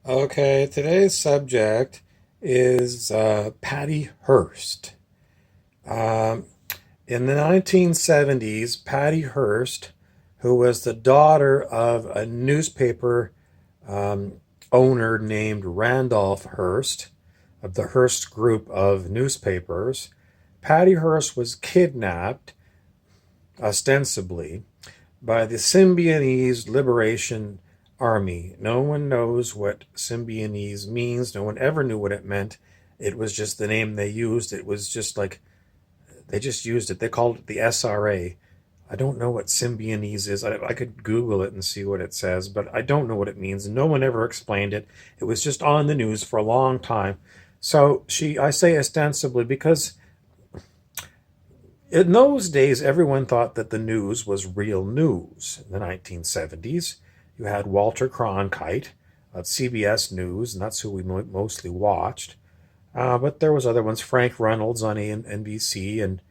Okay, today's subject is Patty Hearst. Um, in the 1970s, Patty Hearst, who was the daughter of a newspaper um, owner named Randolph Hearst, of the Hearst Group of newspapers, Patty Hearst was kidnapped, ostensibly, by the Symbionese Liberation Army. No one knows what Symbionese means. No one ever knew what it meant. It was just the name they used. It was just like they just used it. They called it the SRA. I don't know what Symbionese is. I could Google it and see what it says, but I don't know what it means. No one ever explained it. It was just on the news for a long time. So I say ostensibly because in those days, everyone thought that the news was real news. In the 1970s, you had Walter Cronkite at CBS News, and that's who we mostly watched. But there was other ones, Frank Reynolds on NBC, and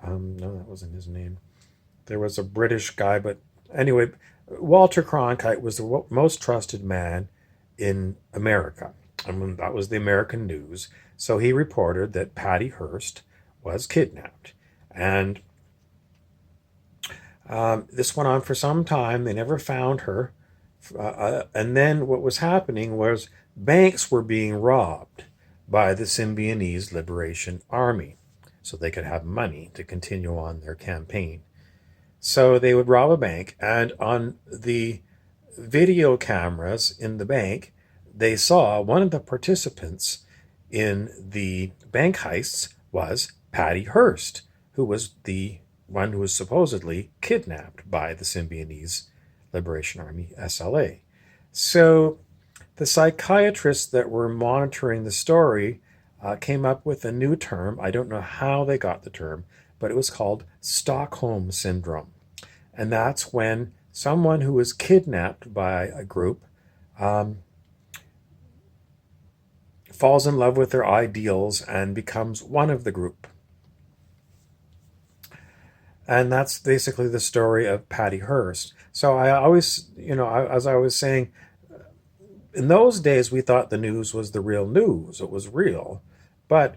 no, that wasn't his name. There was a British guy, but anyway, Walter Cronkite was the most trusted man in America. I mean, that was the American news. So he reported that Patty Hearst was kidnapped. And this went on for some time. They never found her. And then what was happening was banks were being robbed by the Symbionese Liberation Army so they could have money to continue on their campaign. So they would rob a bank, and on the video cameras in the bank, they saw one of the participants in the bank heists was Patty Hearst, who was the one who was supposedly kidnapped by the Symbionese Liberation Army, SLA. So the psychiatrists that were monitoring the story came up with a new term. I don't know how they got the term, but it was called Stockholm Syndrome. And that's when someone who is kidnapped by a group um, falls in love with their ideals and becomes one of the group. And that's basically the story of Patty Hearst. So I always, as I was saying, in those days we thought the news was the real news. It was real. But,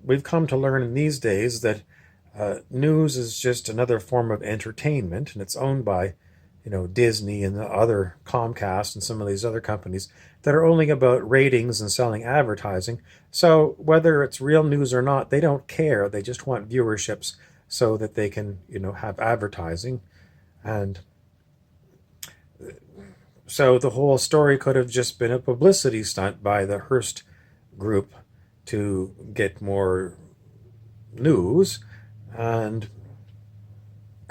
we've come to learn in these days that news is just another form of entertainment, and it's owned by, Disney and the other Comcast and some of these other companies that are only about ratings and selling advertising. So whether it's real news or not, they don't care. They just want viewerships so that they can, have advertising. And so the whole story could have just been a publicity stunt by the Hearst group to get more news. And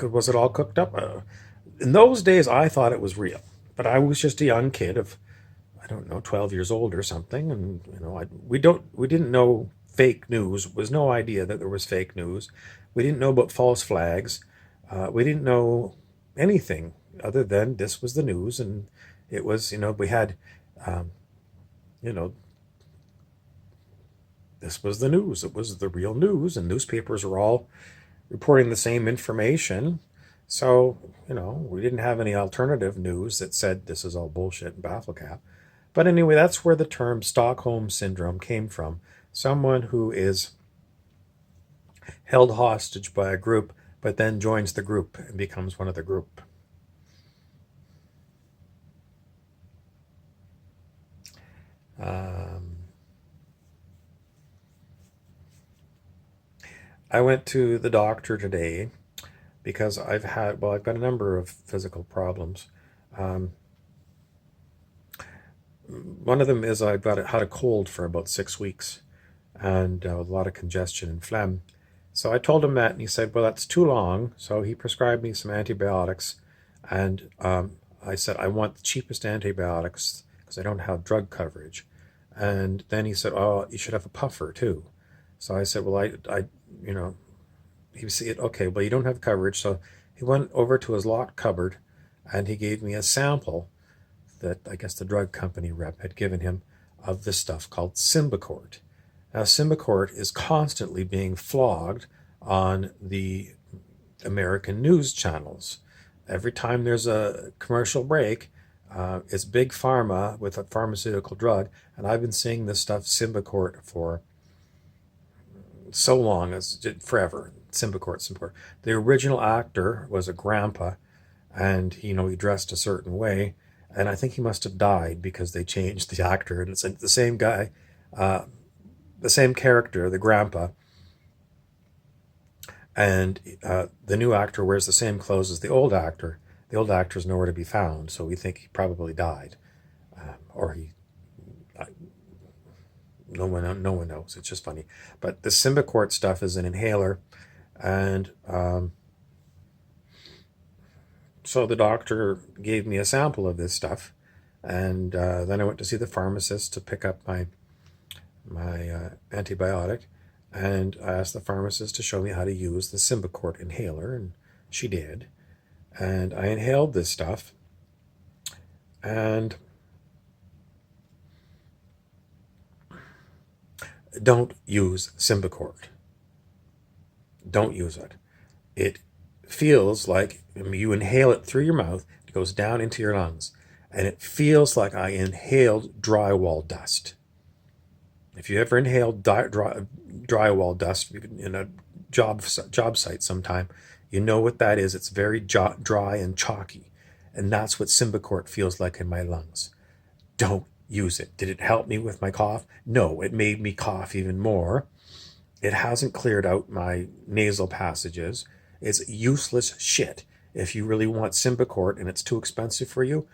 was it all cooked up? In those days, I thought it was real, but I was just a young kid of, I don't know, 12 years old or something, and we didn't know fake news. Was no idea that there was fake news. We didn't know about false flags. We didn't know anything other than this was the news, and it was, we had, um, you know, this was the news. It was the real news, and newspapers were all reporting the same information. So, we didn't have any alternative news that said this is all bullshit and bafflecap. But anyway, that's where the term Stockholm Syndrome came from. Someone who is held hostage by a group, but then joins the group and becomes one of the group. Um, I went to the doctor today because I've got a number of physical problems. Um, One of them is had a cold for about 6 weeks and a lot of congestion and phlegm. So I told him that, and he said, "Well, that's too long." So he prescribed me some antibiotics, and I said, "I want the cheapest antibiotics because I don't have drug coverage." And then he said, "Oh, you should have a puffer too." So I said, "Well, you know, he said, okay, well, you don't have coverage." So he went over to his locked cupboard, and he gave me a sample that I guess the drug company rep had given him of this stuff called Symbicort. Now, Symbicort is constantly being flogged on the American news channels. Every time there's a commercial break, It's big pharma with a pharmaceutical drug, and I've been seeing this stuff Symbicort for so long, as forever. Symbicort. The original actor was a grandpa, and he dressed a certain way, and I think he must have died because they changed the actor, and it's the same guy, the same character, the grandpa, and the new actor wears the same clothes as the old actor. The old actor is nowhere to be found, so we think he probably died, or he. No one knows. It's just funny. But the Symbicort stuff is an inhaler, and so the doctor gave me a sample of this stuff, and then I went to see the pharmacist to pick up my antibiotic, and I asked the pharmacist to show me how to use the Symbicort inhaler, and she did, and I inhaled this stuff, and don't use Symbicort. Don't use it. It feels like you inhale it through your mouth, it goes down into your lungs, and it feels like I inhaled drywall dust. If you ever inhaled drywall dust in a job site sometime, you know what that is. It's very dry and chalky, and that's what Symbicort feels like in my lungs. Don't use it. Did it help me with my cough? No, it made me cough even more. It hasn't cleared out my nasal passages. It's useless shit. If you really want Symbicort and it's too expensive for you,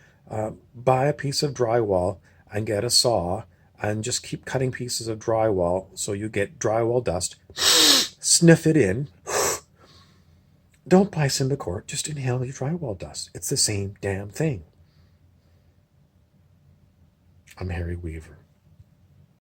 buy a piece of drywall and get a saw and just keep cutting pieces of drywall so you get drywall dust. Sniff it in. Don't buy Symbicort. Just inhale your drywall dust. It's the same damn thing. I'm Harry Weaver.